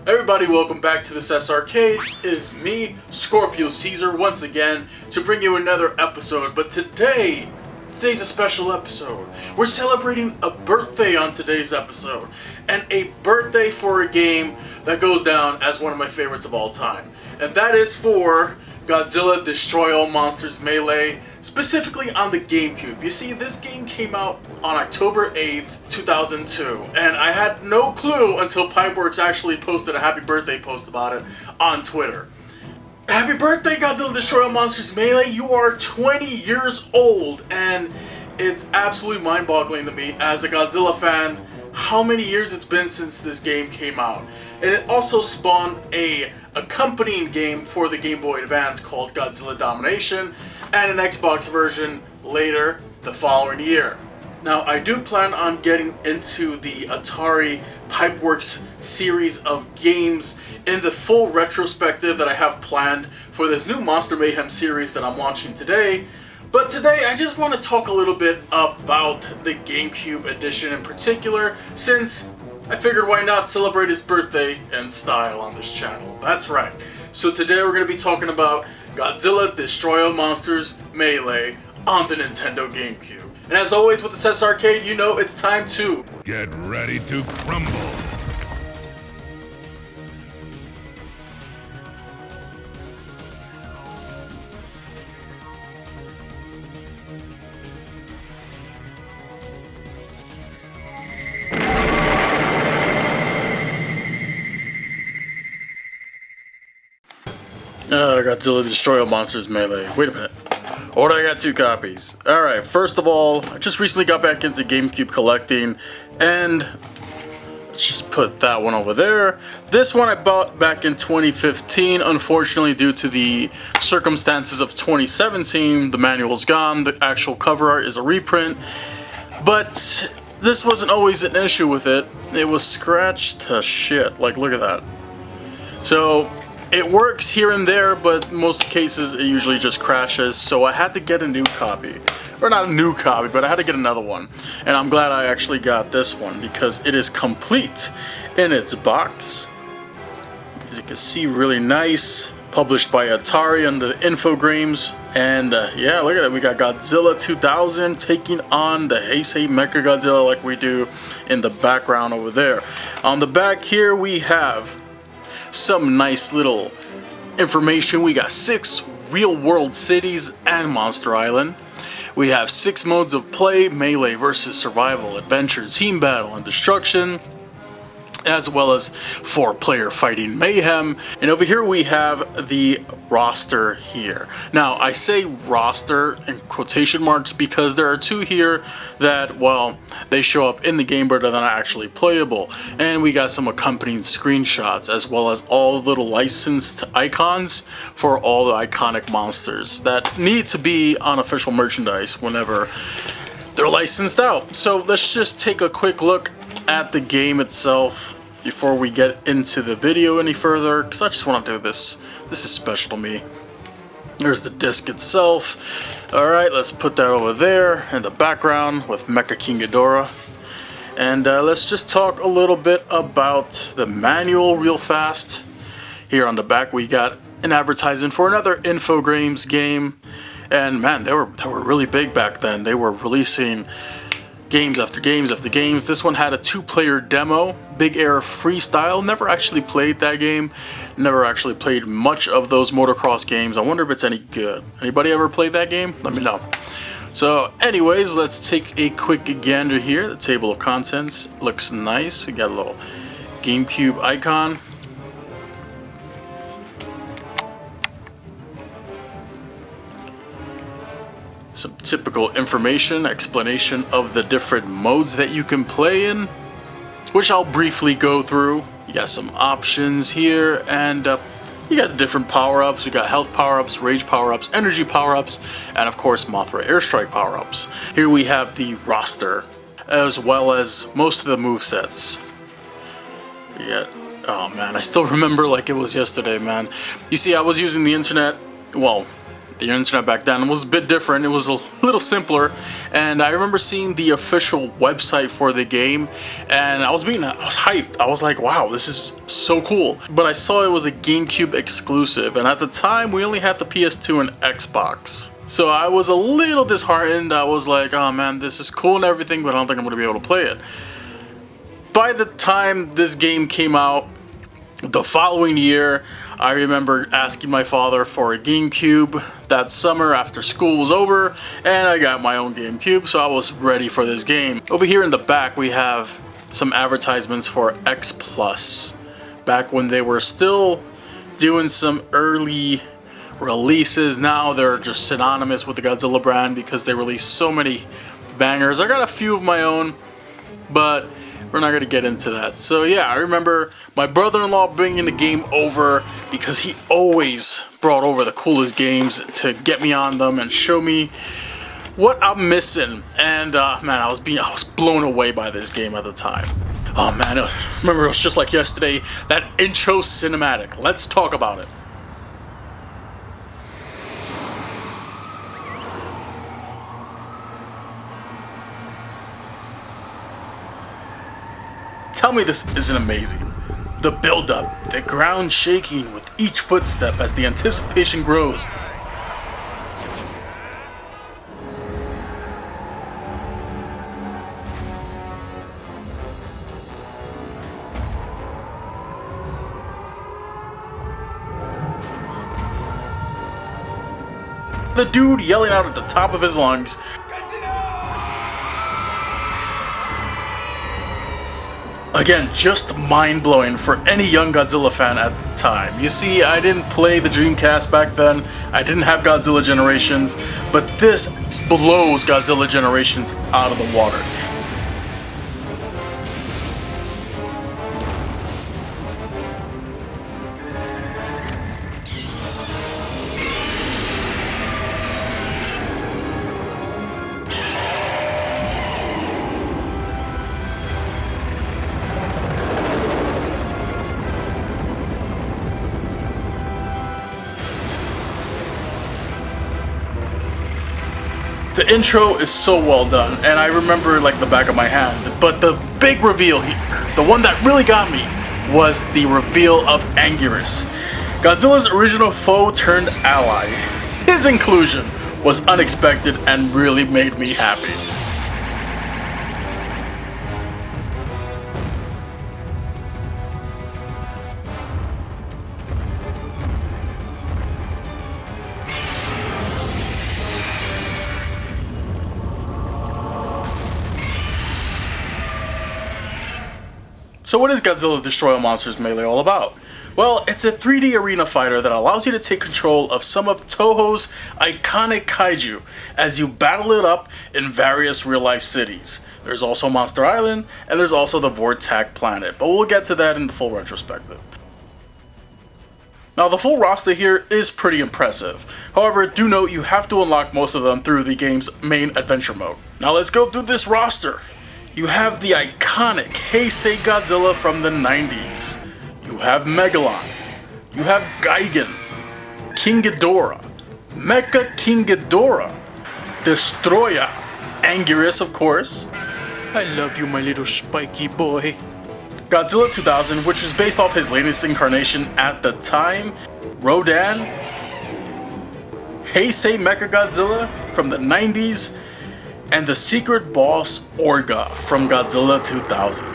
Everybody, welcome back to this Arcade. It is me, Scorpio Caesar, once again to bring you another episode. But today's a special episode. We're celebrating a birthday on today's episode, and a birthday for a game that goes down as one of my favorites of all time, and that is for Godzilla Destroy All Monsters Melee, specifically on the Gamecube. You see, this game came out on October 8th, 2002, and I had no clue until Pipeworks actually posted a happy birthday post about it on Twitter. Happy birthday, Godzilla Destroy All Monsters Melee! You are 20 years old, and it's absolutely mind-boggling to me as a Godzilla fan how many years it's been since this game came out. And it also spawned a accompanying game for the Game Boy Advance called Godzilla Domination, and an Xbox version later the following year. Now, I do plan on getting into the Atari Pipeworks series of games in the full retrospective that I have planned for this new Monster Mayhem series that I'm launching today. But today, I just want to talk a little bit about the GameCube edition in particular, since I figured why not celebrate his birthday in style on this channel. That's right. So today we're going to be talking about Godzilla Destroy All Monsters Melee on the Nintendo Gamecube. And as always with the Arcade, you know it's time to get ready to crumble. Godzilla Destroy All Monsters Melee. Wait a minute. Or I got two copies. Alright, first of all, I just recently got back into GameCube collecting, and let's just put that one over there. This one I bought back in 2015. Unfortunately, due to the circumstances of 2017, the manual's gone. The actual cover art is a reprint. But this wasn't always an issue with it. It was scratched to shit. Like, look at that. So it works here and there, but in most cases it usually just crashes, so I had to get a new copy. Or not a new copy, but I had to get another one. And I'm glad I actually got this one, because it is complete in its box. As you can see, really nice. Published by Atari under the Infogrames. And yeah, look at it. We got Godzilla 2000 taking on the Heisei Mechagodzilla like we do in the background over there. On the back here we have some nice little information. We got 6 real-world cities and Monster Island. We have 6 modes of play: melee versus survival, adventure, team battle, and destruction, as well as 4-player fighting mayhem. And over here we have the roster here. Now, I say roster in quotation marks because there are 2 here that, well, they show up in the game but are not actually playable. And we got some accompanying screenshots, as well as all the little licensed icons for all the iconic monsters that need to be on official merchandise whenever they're licensed out. So let's just take a quick look at the game itself before we get into the video any further, because I just want to do this. This is special to me. There's the disc itself. Alright, let's put that over there in the background with Mecha King Ghidorah. And let's just talk a little bit about the manual real fast. Here on the back we got an advertisement for another Infogrames game. And man, they were really big back then. They were releasing games after games after games. This one had a 2-player demo, Big Air Freestyle. Never actually played that game. Never actually played much of those motocross games. I wonder if it's any good. Anybody ever played that game? Let me know. So anyways, let's take a quick gander here. The table of contents looks nice. We got a little GameCube icon. Some typical information, explanation of the different modes that you can play in, which I'll briefly go through. You got some options here, and you got the different power-ups. We got health power-ups, rage power-ups, energy power-ups, and of course Mothra airstrike power-ups. Here we have the roster, as well as most of the movesets. We got, oh man, I still remember like it was yesterday, man. You see, I was using the internet, well, The internet back then was a bit different. It was a little simpler, and I remember seeing the official website for the game, and I was hyped. I was like, wow, this is so cool. But I saw it was a GameCube exclusive, and at the time we only had the PS2 and Xbox. So I was a little disheartened. I was like, oh man, this is cool and everything, but I don't think I'm gonna be able to play it. By the time this game came out, the following year, I remember asking my father for a GameCube that summer after school was over, and I got my own GameCube, so I was ready for this game. Over here in the back, we have some advertisements for X Plus, back when they were still doing some early releases. Now they're just synonymous with the Godzilla brand because they release so many bangers. I got a few of my own, but we're not gonna get into that. So yeah, I remember my brother-in-law bringing the game over because he always brought over the coolest games to get me on them and show me what I'm missing. And man, I was blown away by this game at the time. Oh man, remember it was just like yesterday, that intro cinematic. Let's talk about it. Tell me this isn't amazing. The build-up, the ground shaking with each footstep as the anticipation grows. The dude yelling out at the top of his lungs, again, just mind-blowing for any young Godzilla fan at the time. You see, I didn't play the Dreamcast back then, I didn't have Godzilla Generations, but this blows Godzilla Generations out of the water. The intro is so well done, and I remember like the back of my hand. But the big reveal here, the one that really got me, was the reveal of Anguirus, Godzilla's original foe turned ally. His inclusion was unexpected and really made me happy. So what is Godzilla Destroy All Monsters Melee all about? Well, it's a 3D arena fighter that allows you to take control of some of Toho's iconic kaiju as you battle it up in various real-life cities. There's also Monster Island, and there's also the Vortac planet, but we'll get to that in the full retrospective. Now, the full roster here is pretty impressive. However, do note you have to unlock most of them through the game's main adventure mode. Now let's go through this roster. You have the iconic Heisei Godzilla from the 90s. You have Megalon. You have Gigan, King Ghidorah, Mecha King Ghidorah, Destroya, Anguirus of course. I love you, my little spiky boy. Godzilla 2000, which was based off his latest incarnation at the time, Rodan, Heisei Mechagodzilla from the 90s, and the secret boss Orga from Godzilla 2000.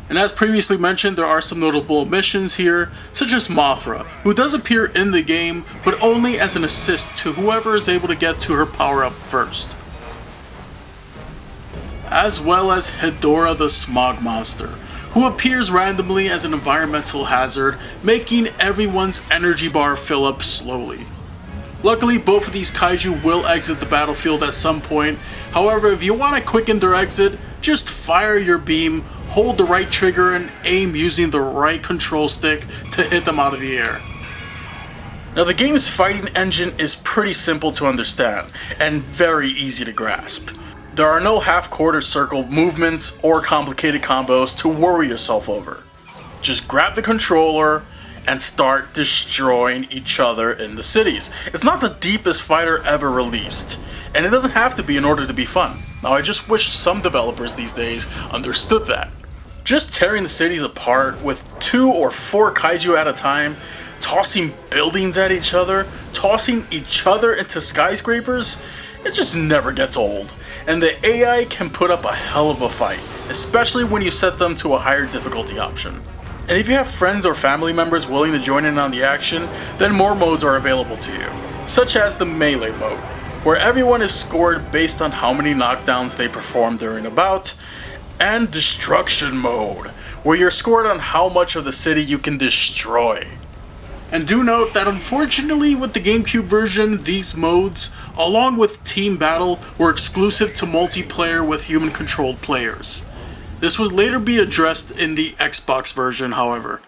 And as previously mentioned, there are some notable omissions here, such as Mothra, who does appear in the game, but only as an assist to whoever is able to get to her power-up first. As well as Hedorah the Smog Monster, who appears randomly as an environmental hazard, making everyone's energy bar fill up slowly. Luckily, both of these kaiju will exit the battlefield at some point. However, if you want to quicken their exit, just fire your beam, hold the right trigger, and aim using the right control stick to hit them out of the air. Now, the game's fighting engine is pretty simple to understand, and very easy to grasp. There are no half-quarter circle movements or complicated combos to worry yourself over. Just grab the controller, and start destroying each other in the cities. It's not the deepest fighter ever released, and it doesn't have to be in order to be fun. Now, I just wish some developers these days understood that. Just tearing the cities apart with 2 or 4 kaiju at a time, tossing buildings at each other, tossing each other into skyscrapers, it just never gets old. And the AI can put up a hell of a fight, especially when you set them to a higher difficulty option. And if you have friends or family members willing to join in on the action, then more modes are available to you, such as the melee mode, where everyone is scored based on how many knockdowns they perform during a bout, and destruction mode, where you're scored on how much of the city you can destroy. And do note that unfortunately with the GameCube version, these modes, along with Team Battle, were exclusive to multiplayer with human-controlled players. This would later be addressed in the Xbox version, however.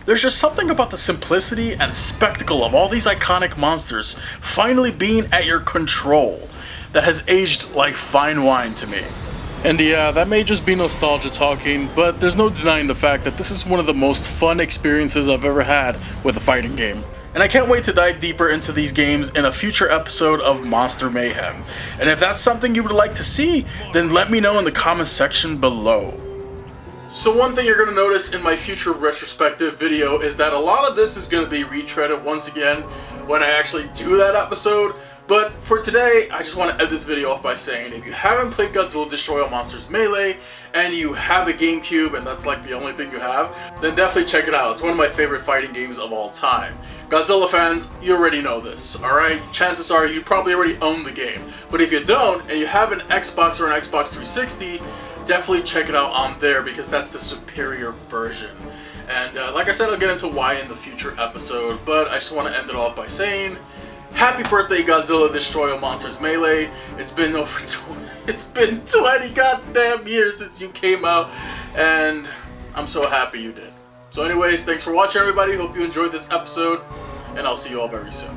There's just something about the simplicity and spectacle of all these iconic monsters finally being at your control that has aged like fine wine to me. And yeah, that may just be nostalgia talking, but there's no denying the fact that this is one of the most fun experiences I've ever had with a fighting game. And I can't wait to dive deeper into these games in a future episode of Monster Mayhem. And if that's something you would like to see, then let me know in the comments section below. So one thing you're going to notice in my future retrospective video is that a lot of this is going to be retreaded once again when I actually do that episode. But for today, I just want to end this video off by saying if you haven't played Godzilla Destroy All Monsters Melee and you have a GameCube and that's like the only thing you have, then definitely check it out. It's one of my favorite fighting games of all time. Godzilla fans, you already know this, alright? Chances are you probably already own the game. But if you don't and you have an Xbox or an Xbox 360, definitely check it out on there because that's the superior version. And like I said, I'll get into why in the future episode, but I just want to end it off by saying happy birthday, Godzilla Destroy All Monsters Melee. It's been 20 goddamn years since you came out, and I'm so happy you did. So anyways, thanks for watching everybody. Hope you enjoyed this episode, and I'll see you all very soon.